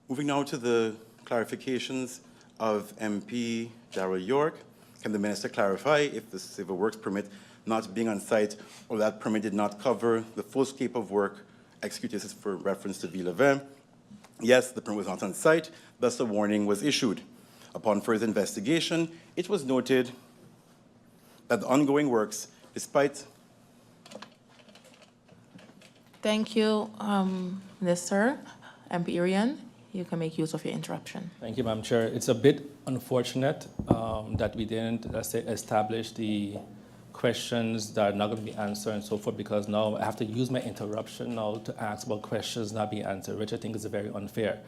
Moving now to the clarifications of MP Darrell York. Can the Minister clarify if the civil works permit not being on site or that permit did not cover the full scope of work executed? This is for reference to Ville-Vin. Yes, the permit was not on site, thus a warning was issued. Upon further investigation, it was noted that the ongoing works, despite... Thank you, Minister. MP Irian, you can make use of your interruption. Thank you, Madam Chair. It's a bit unfortunate that we didn't, let's say, establish the questions that are not going to be answered and so forth, because now I have to use my interruption now to ask about questions not being answered, which I think is very unfair.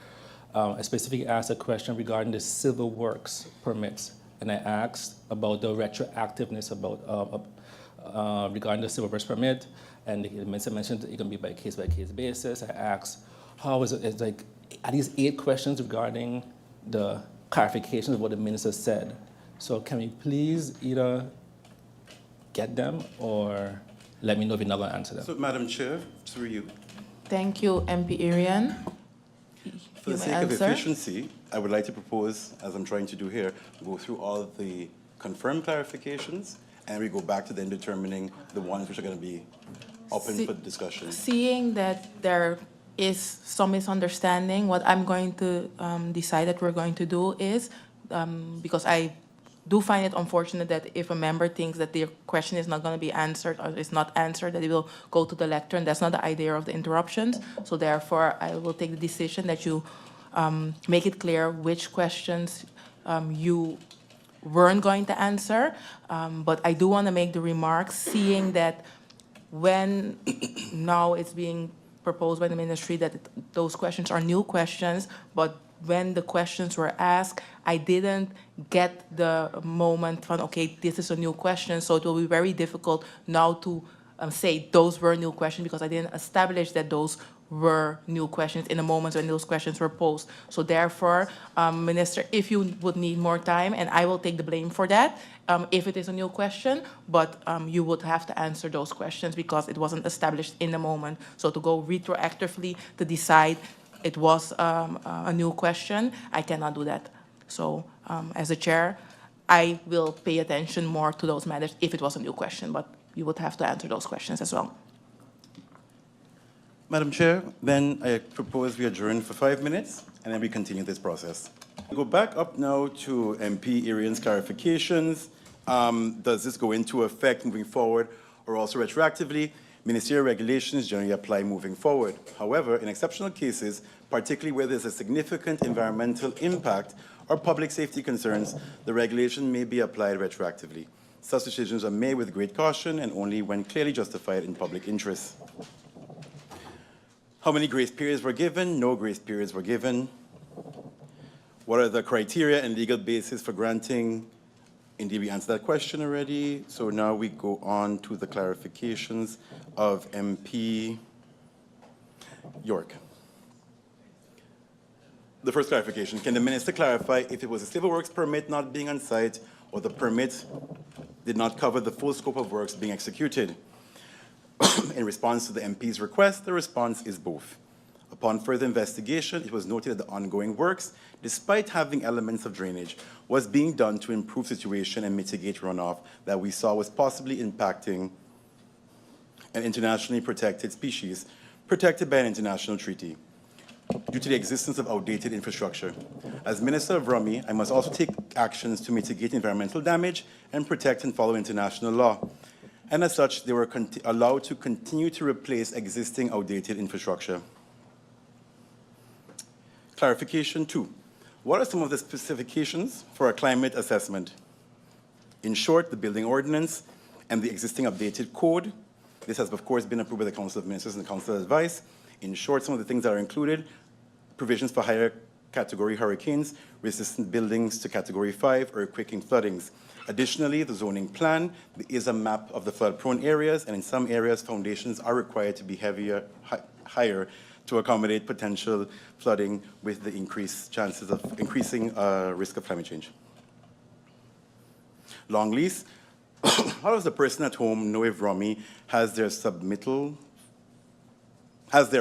I specifically asked a question regarding the civil works permits, and I asked about the retroactiveness about regarding the civil works permit, and the minister mentioned it can be by case basis. I asked, how is it? It's like, are these 8 questions regarding the clarification of what the minister said? So can we please either get them or let me know if you're not going to answer them? So, Madam Chair, through you. Thank you, MP Irian. For the sake of efficiency, I would like to propose, as I'm trying to do here, go through all the confirmed clarifications, and we go back to then determining the ones which are going to be open for discussion. Seeing that there is some misunderstanding, what I'm going to decide that we're going to do is, because I do find it unfortunate that if a member thinks that their question is not going to be answered or is not answered, that it will go to the lectern. That's not the idea of the interruptions. So therefore, I will take the decision that you make it clear which questions you weren't going to answer. But I do want to make the remark, seeing that when now it's being proposed by the ministry that those questions are new questions, but when the questions were asked, I didn't get the moment from, okay, this is a new question, so it will be very difficult now to say those were new questions, because I didn't establish that those were new questions in the moments when those questions were posed. So therefore, Minister, if you would need more time, and I will take the blame for that, if it is a new question, but you would have to answer those questions because it wasn't established in the moment. So to go retroactively to decide it was a new question, I cannot do that. So as a chair, I will pay attention more to those matters if it was a new question, but you would have to answer those questions as well. Madam Chair, then I propose we adjourn for 5 minutes, and then we continue this process. We go back up now to MP Irian's clarifications. Does this go into effect moving forward or also retroactively? Ministerial regulations generally apply moving forward. However, in exceptional cases, particularly where there's a significant environmental impact or public safety concerns, the regulation may be applied retroactively. Such decisions are made with great caution and only when clearly justified in public interest. How many grace periods were given? No grace periods were given. What are the criteria and legal basis for granting? Indeed, we answered that question already. So now we go on to the clarifications of MP York. The first clarification, can the minister clarify if it was a civil works permit not being on site or the permit did not cover the full scope of works being executed? In response to the MP's request, the response is both. Upon further investigation, it was noted that the ongoing works, despite having elements of drainage, was being done to improve situation and mitigate runoff that we saw was possibly impacting an internationally protected species, protected by an international treaty, due to the existence of outdated infrastructure. As Minister of Rummy, I must also take actions to mitigate environmental damage and protect and follow international law. And as such, they were allowed to continue to replace existing outdated infrastructure. Clarification 2. What are some of the specifications for a climate assessment? In short, the building ordinance and the existing updated code. This has, of course, been approved by the Council of Ministers and the Council of Advice. In short, some of the things that are included: provisions for higher category hurricanes, resistant buildings to category 5, earthquake and floodings. Additionally, the zoning plan is a map of the flood-prone areas, and in some areas, foundations are required to be higher to accommodate potential flooding with the increased chances of increasing risk of climate change. Long lease. How does the person at home know if Rummy has their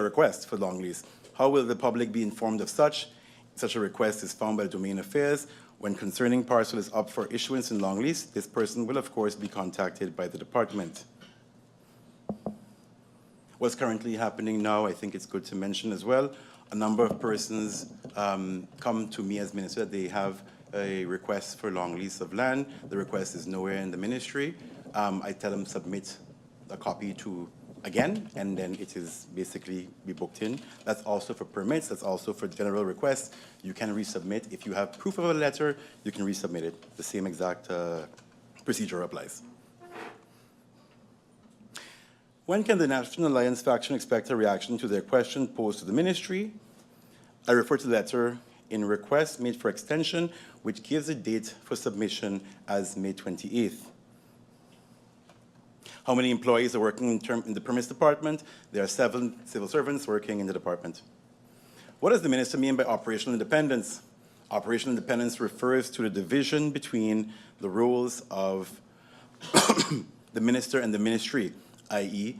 request for long lease? How will the public be informed of such? such a request is found by Domain Affairs, when concerning parcel is up for issuance in long lease, this person will of course be contacted by the department. What's currently happening now, I think it's good to mention as well, a number of persons come to me as minister that they have a request for long lease of land. The request is nowhere in the ministry. I tell them submit a copy to again, and then it is basically be booked in. That's also for permits, that's also for general requests. You can resubmit. If you have proof of a letter, you can resubmit it. The same exact procedure applies. When can the National Alliance faction expect a reaction to their question posed to the ministry? I refer to the letter in request made for extension, which gives a date for submission as May 28th. How many employees are working in the permits department? There are 7 civil servants working in the department. What does the minister mean by operational independence? Operational independence refers to the division between the roles of the minister and the ministry, i.e.,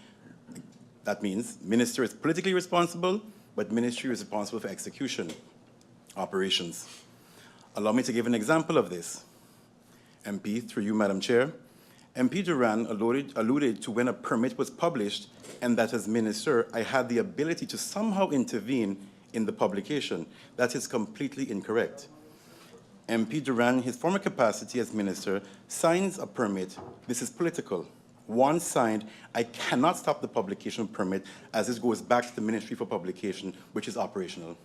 that means minister is politically responsible, but ministry is responsible for execution, operations. Allow me to give an example of this. MP, through you, Madam Chair, MP Duran alluded to when a permit was published and that as minister, I had the ability to somehow intervene in the publication. That is completely incorrect. MP Duran, his former capacity as minister, signs a permit. This is political. Once signed, I cannot stop the publication permit as this goes back to the ministry for publication, which is operational.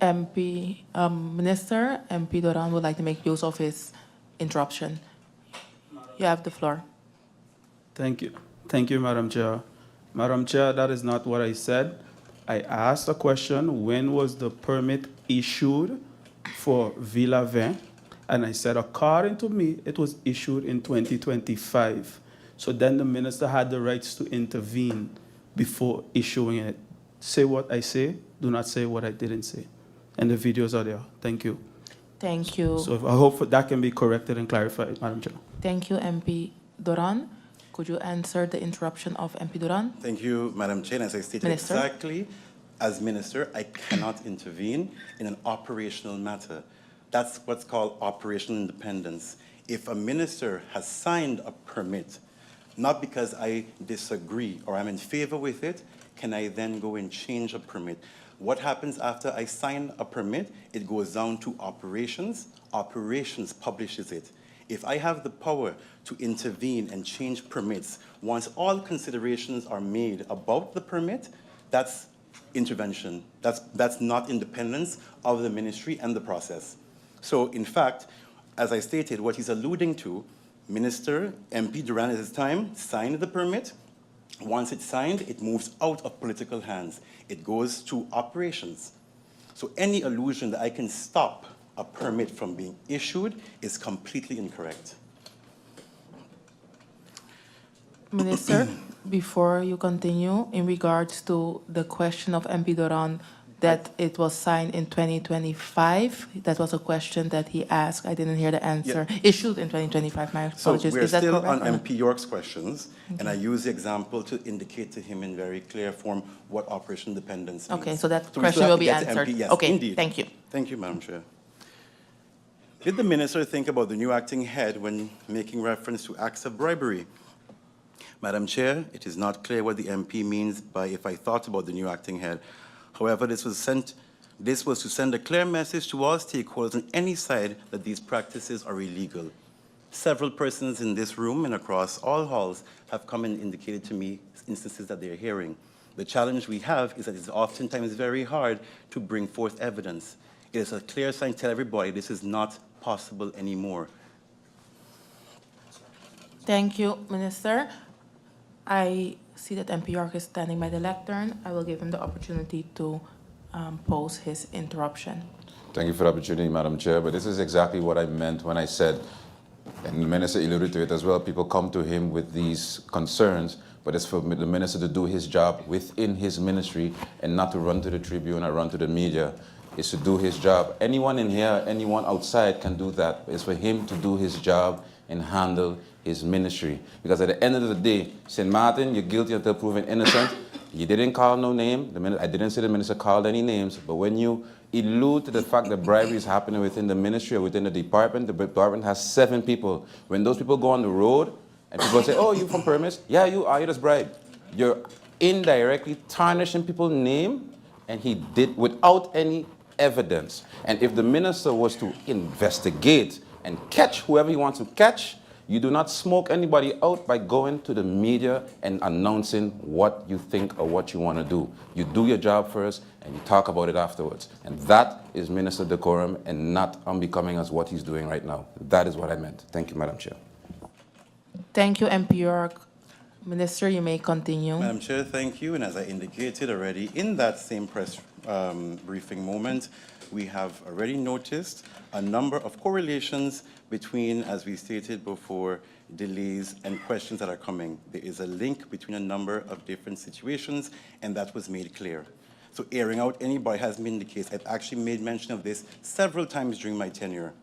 Minister, MP Duran would like to make use of his interruption. You have the floor. Thank you. Thank you, Madam Chair. Madam Chair, that is not what I said. I asked a question, when was the permit issued for Villa 20? And I said, according to me, it was issued in 2025. So then the minister had the rights to intervene before issuing it. Say what I say, do not say what I didn't say. And the videos are there. Thank you. Thank you. So I hope that can be corrected and clarified, Madam Chair. Thank you, MP Duran. Could you answer the interruption of MP Duran? Thank you, Madam Chair. As I stated Minister? exactly, as minister, I cannot intervene in an operational matter. That's what's called operational independence. If a minister has signed a permit, not because I disagree or I'm in favor with it, can I then go and change a permit? What happens after I sign a permit? It goes down to operations. Operations publishes it. If I have the power to intervene and change permits, once all considerations are made about the permit, that's intervention. That's not independence of the ministry and the process. So in fact, as I stated, what he's alluding to, Minister MP Duran at his time signed the permit. Once it's signed, it moves out of political hands. It goes to operations. So any allusion that I can stop a permit from being issued is completely incorrect. Minister, before you continue, in regards to the question of MP Duran, that it was signed in 2025, that was a question that he asked. I didn't hear the answer. Yeah. Issued in 2025, my So apologies. we're Is that still correct? on MP York's questions, and I use the example to indicate to him in very clear form what operational dependence means. Okay, so that we still question have will to be get to answered. MP. Yes, Okay, indeed. thank you. Thank you, Madam Chair. Did the minister think about the new acting head when making reference to acts of bribery? Madam Chair, it is not clear what the MP means by if I thought about the new acting head. However, this was to send a clear message to all stakeholders on any side that these practices are illegal. Several persons in this room and across all halls have come and indicated to me instances that they're hearing. The challenge we have is that it's oftentimes very hard to bring forth evidence. It is a clear sign to tell everybody this is not possible anymore. Thank you, Minister. I see that MP York is standing by the lectern. I will give him the opportunity to pose his interruption. Thank you for the opportunity, Madam Chair. But this is exactly what I meant when I said, and the minister alluded to it as well, people come to him with these concerns, but it's for the minister to do his job within his ministry and not to run to the Tribune or run to the media. It's to do his job. Anyone in here, anyone outside can do that. It's for him to do his job and handle his ministry. Because at the end of the day, St. Martin, you're guilty until proven innocent. You didn't call no name. I didn't say the minister called any names, but when you allude to the fact that bribery is happening within the ministry or within the department has 7 people. When those people go on the road and people say, oh, you from permits? Yeah, you are, you just bribed. You're indirectly tarnishing people's name, and he did without any evidence. And if the minister was to investigate and catch whoever he wants to catch, you do not smoke anybody out by going to the media and announcing what you think or what you want to do. You do your job first and you talk about it afterwards. And that is minister decorum and not unbecoming as what he's doing right now. That is what I meant. Thank you, Madam Chair. Thank you, MP York. Minister, you may continue. Madam Chair, thank you. And as I indicated already in that same press briefing moment, we have already noticed a number of correlations between, as we stated before, delays and questions that are coming. There is a link between a number of different situations, and that was made clear. So airing out anybody has been the case. I've actually made mention of this several times during my tenure.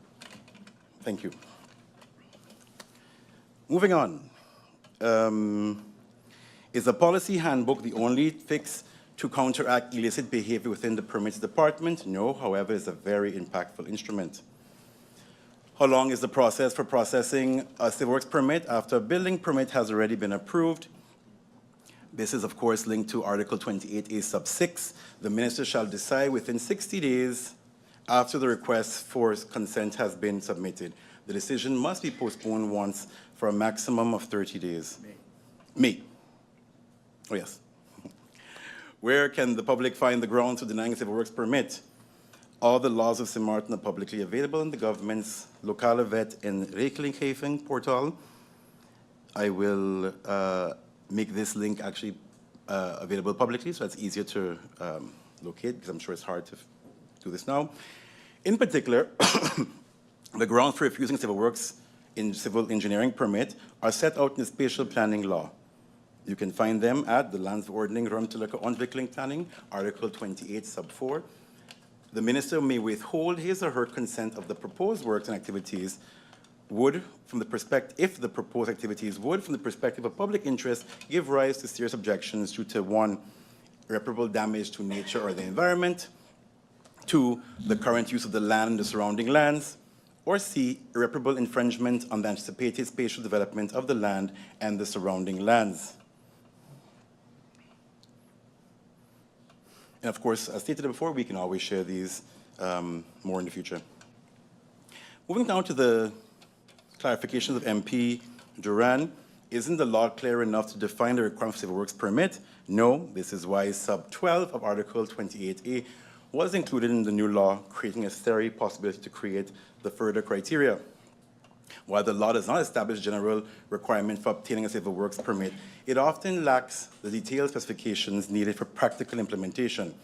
Thank you. Moving on. Is a policy handbook the only fix to counteract illicit behavior within the permits department? No, however, it's a very impactful instrument. How long is the process for processing a civil works permit after a building permit has already been approved? This is, of course, linked to Article 28A sub 6. The minister shall decide within 60 days after the request for consent has been submitted. The decision must be postponed once for a maximum of 30 days. May. Oh, yes. Where can the public find the grounds for denying a civil works permit? All the laws of St. Martin are publicly available in the government's Lokale Wet en Regelgeving portal. I will make this link actually available publicly, so it's easier to locate, because I'm sure it's hard to do this now. In particular, the grounds for refusing civil works in civil engineering permit are set out in the spatial planning law. You can find them at the Landsverordening Ruimtelijke Ontwikkeling Planning, Article 28, sub 4. The minister may withhold his or her consent of the proposed works and activities if the proposed activities would, from the perspective of public interest, give rise to serious objections due to 1, irreparable damage to nature or the environment, 2, the current use of the land and the surrounding lands, or C, irreparable infringement on the anticipated spatial development of the land and the surrounding lands. And of course, as stated before, we can always share these more in the future. Moving down to the clarifications of MP Duran, isn't the law clear enough to define the requirement for civil works permit? No, this is why sub 12 of Article 28A was included in the new law, creating a necessary possibility to create the further criteria. While the law does not establish general requirement for obtaining a civil works permit, it often lacks the detailed specifications needed for practical implementation.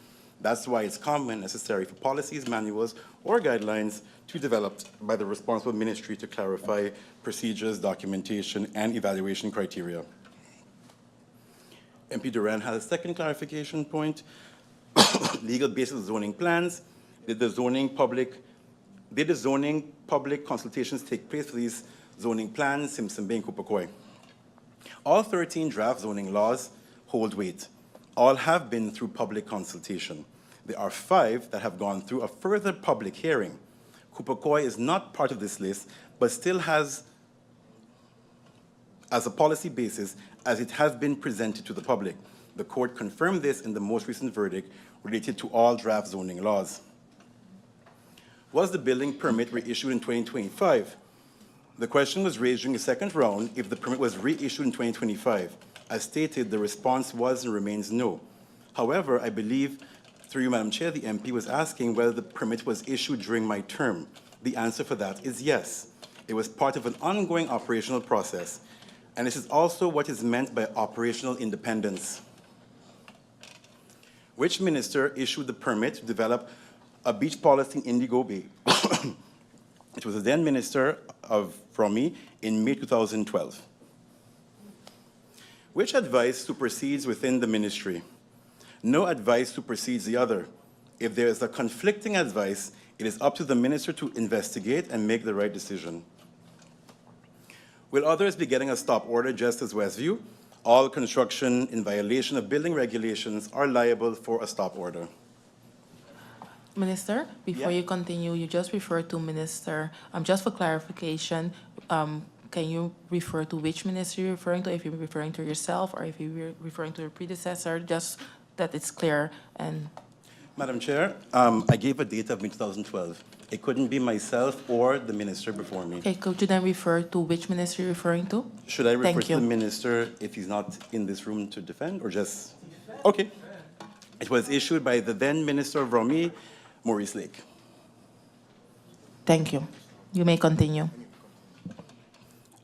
That's why it's common and necessary for policies, manuals, or guidelines to be developed by the responsible ministry to clarify procedures, documentation, and evaluation criteria. MP Duran has a second clarification point. Legal basis of zoning plans. Did the zoning public consultations take place for these zoning plans, Simpson Bay and Kupakoi? All 13 draft zoning laws hold weight. All have been through public consultation. There are 5 that have gone through a further public hearing. Kupakoi is not part of this list, but still has, as a policy basis, as it has been presented to the public. The court confirmed this in the most recent verdict related to all draft zoning laws. Was the building permit reissued in 2025? The question was raised during the second round if the permit was reissued in 2025. As stated, the response was and remains no. However, I believe, through you, Madam Chair, the MP was asking whether the permit was issued during my term. The answer for that is yes. It was part of an ongoing operational process, and this is also what is meant by operational independence. Which minister issued the permit to develop a beach policy in Indigo Bay? It was the then minister from me in May 2012. Which advice supersedes within the ministry? No advice supersedes the other. If there is a conflicting advice, it is up to the minister to investigate and make the right decision. Will others be getting a stop order just as Westview? all construction in violation of building regulations are liable for a stop order. Minister, before Yeah. you continue, you just referred to minister. Just for clarification, can you refer to which minister you're referring to? If you're referring to yourself or if you're referring to your predecessor, just that it's clear. And Madam Chair, I gave a date of mid-2012. It couldn't be myself or the minister before me. okay, could you then refer to which minister you're referring to? Should I refer Thank to the you. minister if he's not in this room to defend, or just? Okay. It was issued by the then Minister of Romy, Maurice Lake. Thank you. You may continue.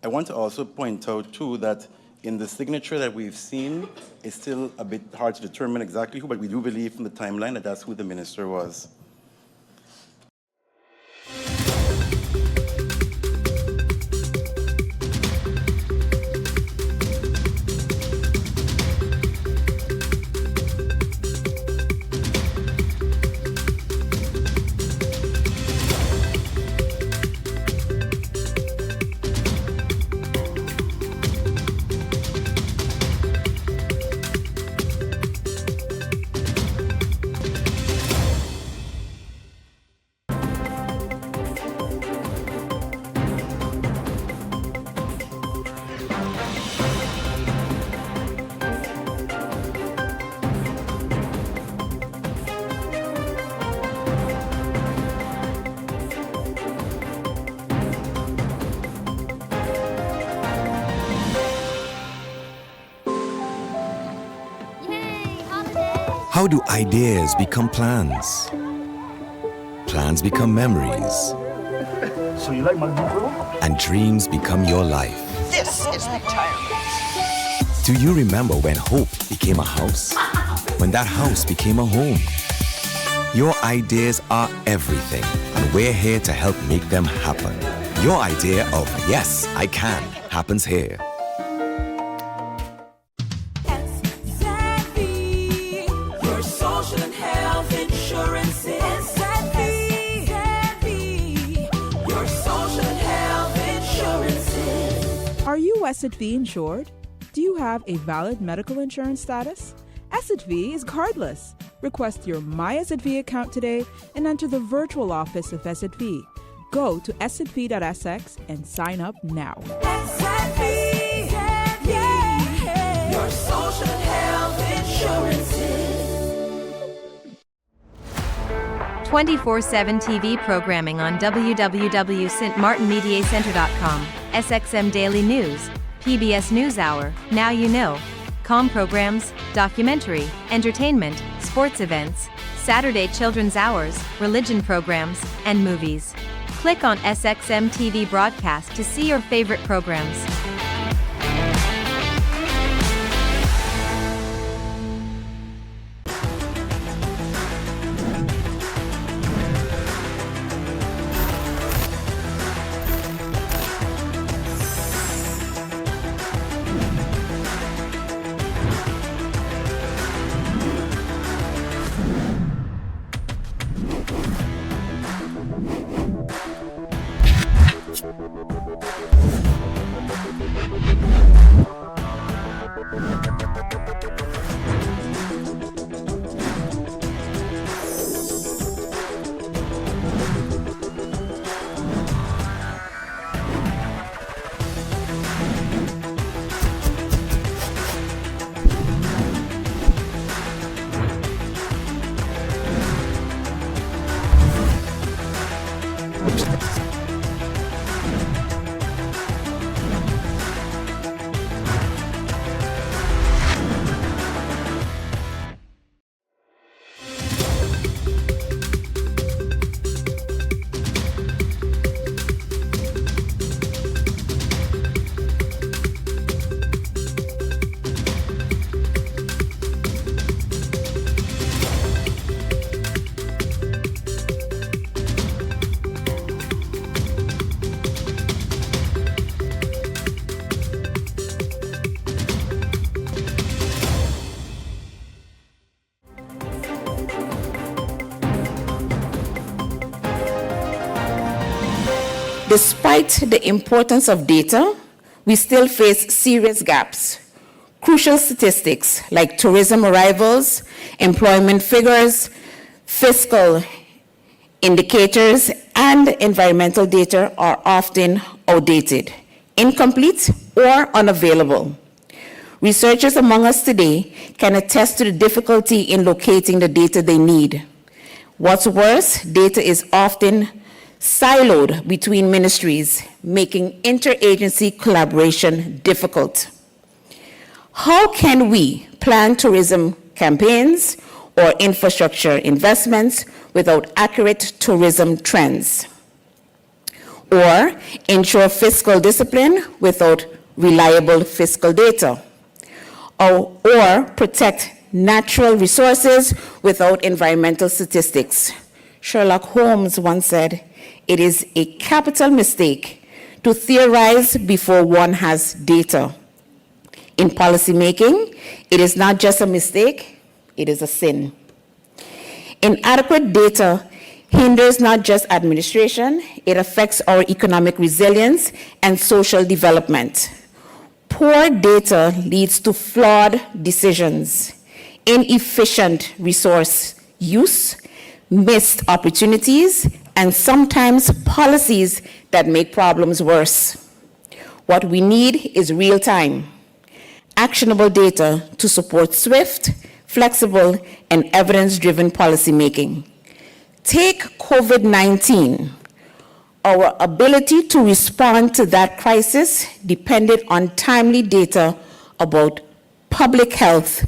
I want to also point out, too, that in the signature that we've seen, it's still a bit hard to determine exactly who, but we do believe from the timeline that that's who the minister was. How do ideas become plans? Plans become memories. So you like my new room? And dreams become your life. This is retirement. Do you remember when hope became a house? When that house became a home? Your ideas are everything, and we're here to help make them happen. Your idea of yes, I can happens here. Your social and health insurance is your social and health insurance. Are you SXM insured? Do you have a valid medical insurance status? SXM is cardless. Request your My SXM account today and enter the virtual office of SXM. Go to sxv.sx and sign up now. Your social and health insurances. 24/7 TV programming on www.stmartinmediacenter.com, SXM Daily News, PBS NewsHour, Now You Know, Com programs, documentary, entertainment, sports events, Saturday children's hours, religion programs, and movies. Click on SXM TV broadcast to see your favorite programs. Despite the importance of data, we still face serious gaps. Crucial statistics like tourism arrivals, employment figures, fiscal indicators, and environmental data are often outdated, incomplete, or unavailable. Researchers among us today can attest to the difficulty in locating the data they need. What's worse, data is often siloed between ministries, making interagency collaboration difficult. How can we plan tourism campaigns or infrastructure investments without accurate tourism trends? Or ensure fiscal discipline without reliable fiscal data? Or protect natural resources without environmental statistics? Sherlock Holmes once said, "It is a capital mistake to theorize before one has data." In policymaking, it is not just a mistake, it is a sin. Inadequate data hinders not just administration, it affects our economic resilience and social development. Poor data leads to flawed decisions, inefficient resource use, missed opportunities, and sometimes policies that make problems worse. What we need is real-time, actionable data to support swift, flexible, and evidence-driven policymaking. Take COVID-19. Our ability to respond to that crisis depended on timely data about public health,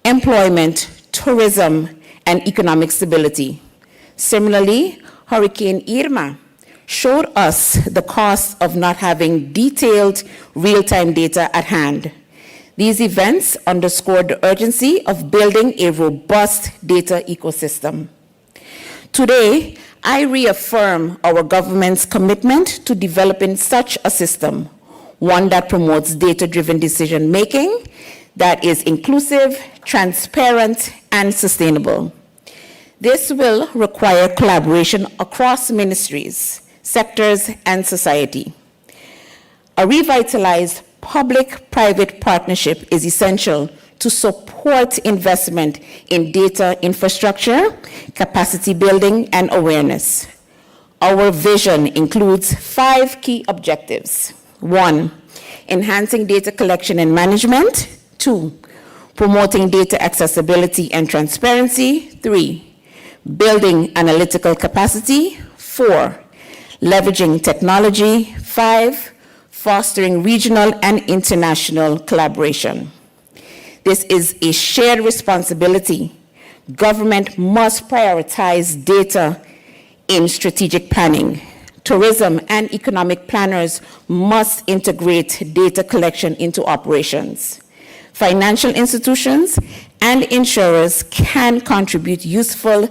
employment, tourism, and economic stability. Similarly, Hurricane Irma showed us the cost of not having detailed real-time data at hand. These events underscored the urgency of building a robust data ecosystem. Today, I reaffirm our government's commitment to developing such a system, one that promotes data-driven decision-making, that is inclusive, transparent, and sustainable. This will require collaboration across ministries, sectors, and society. A revitalized public-private partnership is essential to support investment in data infrastructure, capacity building, and awareness. Our vision includes 5 key objectives. 1, enhancing data collection and management. 2, promoting data accessibility and transparency. 3, building analytical capacity. 4, leveraging technology. 5, fostering regional and international collaboration. This is a shared responsibility. Government must prioritize data in strategic planning. Tourism and economic planners must integrate data collection into operations. Financial institutions and insurers can contribute useful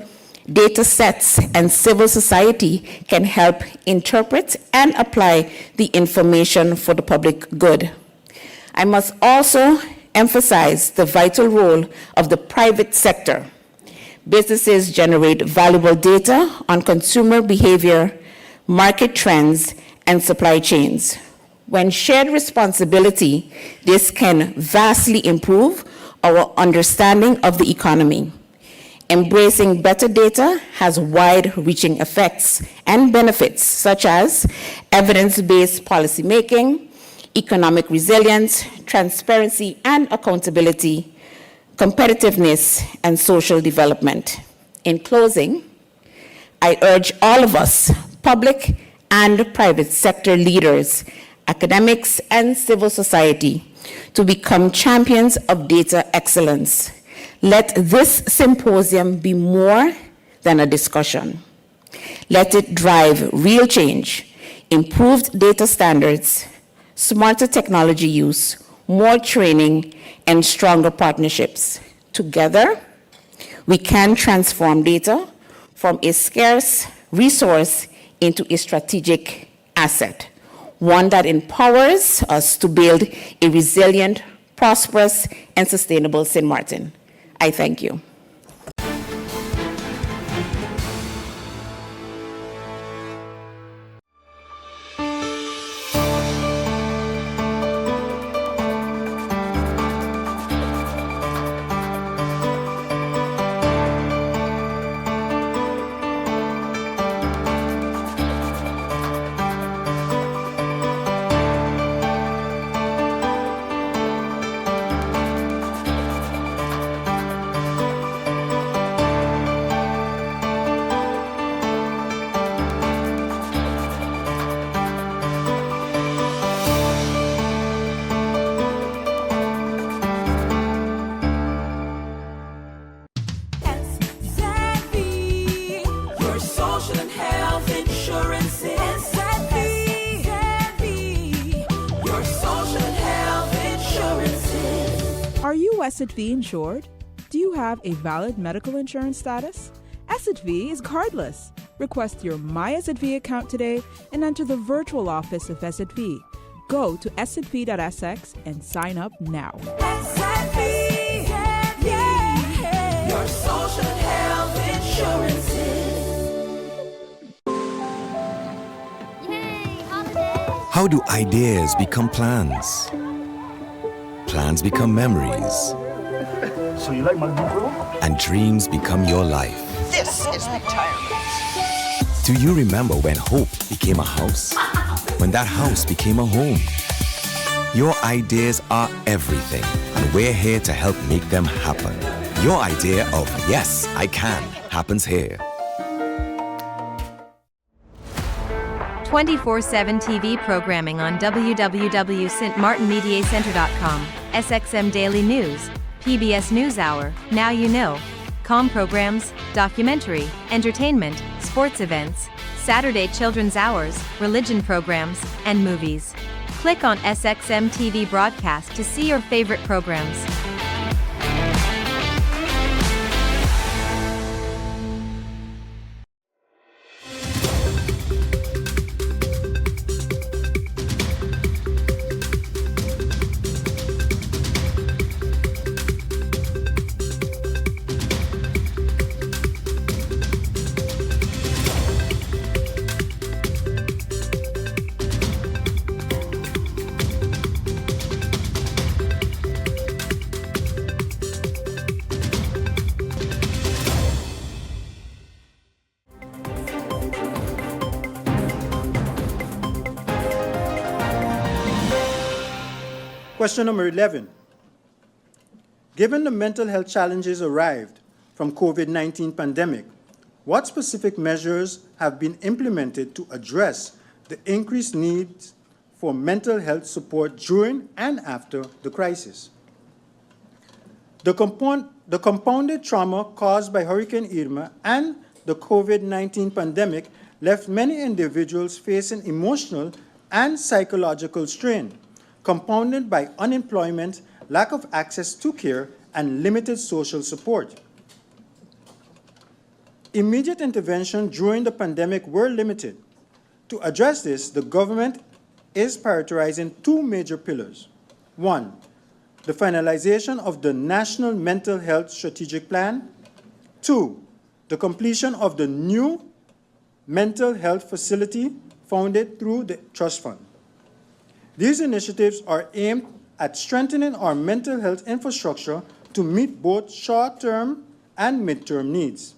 data sets, and civil society can help interpret and apply the information for the public good. I must also emphasize the vital role of the private sector. Businesses generate valuable data on consumer behavior, market trends, and supply chains. When shared responsibility, this can vastly improve our understanding of the economy. Embracing better data has wide-reaching effects and benefits, such as evidence-based policymaking, economic resilience, transparency and accountability, competitiveness, and social development. In closing, I urge all of us, public and private sector leaders, academics, and civil society, to become champions of data excellence. Let this symposium be more than a discussion. Let it drive real change, improved data standards, smarter technology use, more training, and stronger partnerships. Together, we can transform data from a scarce resource into a strategic asset, one that empowers us to build a resilient, prosperous, and sustainable St. Martin. I thank you. social and health insurance. SXM, your social and health insurance. Are you SXV insured? Do you have a valid medical insurance status? SXV is cardless. Request your My SXV account today and enter the virtual office of SXV. Go to sxv.sx and sign up now. SXV, yeah, your social and health insurance. How do ideas become plans? Plans become memories, So you like Magbuko? and dreams become your life. This is retirement. Do you remember when hope became a house? When that house became a home? Your ideas are everything, and we're here to help make them happen. Your idea of yes, I can happens here. 24/7 TV programming on www.stmartinmediacenter.com, SXM Daily News, PBS NewsHour, Now You Know, Com programs, documentary, entertainment, sports events, Saturday children's hours, religion programs, and movies. Click on SXM TV broadcast to see your favorite programs. Question number 11. Given the mental health challenges arrived from COVID-19 pandemic, what specific measures have been implemented to address the increased needs for mental health support during and after the crisis? The compounded trauma caused by Hurricane Irma and the COVID-19 pandemic left many individuals facing emotional and psychological strain, compounded by unemployment, lack of access to care, and limited social support. Immediate intervention during the pandemic were limited. To address this, the government is prioritizing two major pillars. One, the finalization of the National Mental Health Strategic Plan. Two, the completion of the new mental health facility founded through the trust fund. These initiatives are aimed at strengthening our mental health infrastructure to meet both short-term and mid-term needs.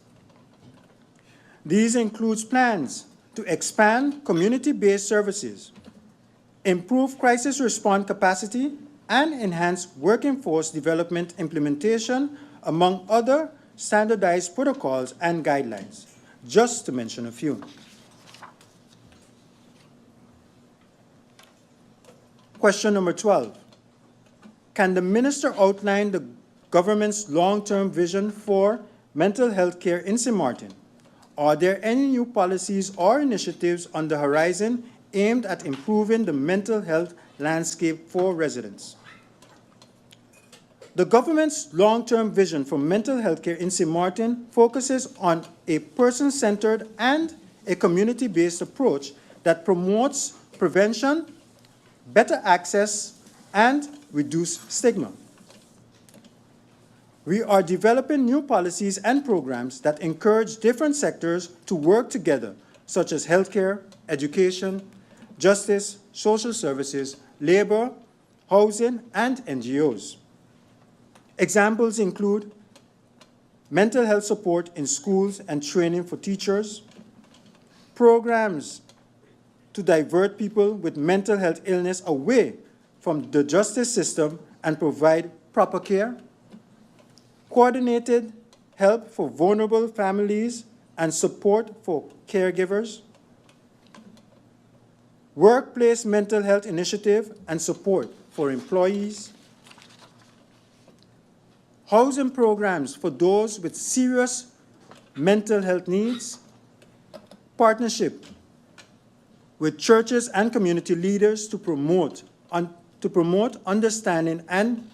These include plans to expand community-based services, improve crisis response capacity, and enhance working force development implementation, among other standardized protocols and guidelines, just to mention a few. Question number 12. Can the minister outline the government's long-term vision for mental health care in St. Martin? Are there any new policies or initiatives on the horizon aimed at improving the mental health landscape for residents? The government's long-term vision for mental health care in St. Martin focuses on a person-centered and a community-based approach that promotes prevention, better access, and reduce stigma. We are developing new policies and programs that encourage different sectors to work together, such as healthcare, education, justice, social services, labor, housing, and NGOs. Examples include mental health support in schools and training for teachers, programs to divert people with mental health illness away from the justice system and provide proper care, coordinated help for vulnerable families and support for caregivers, workplace mental health initiative and support for employees, housing programs for those with serious mental health needs, partnership with churches and community leaders to promote understanding and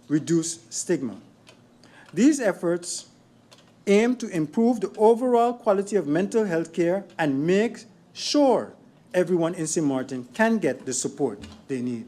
reduce stigma. These efforts aim to improve the overall quality of mental health care and make sure everyone in St. Martin can get the support they need.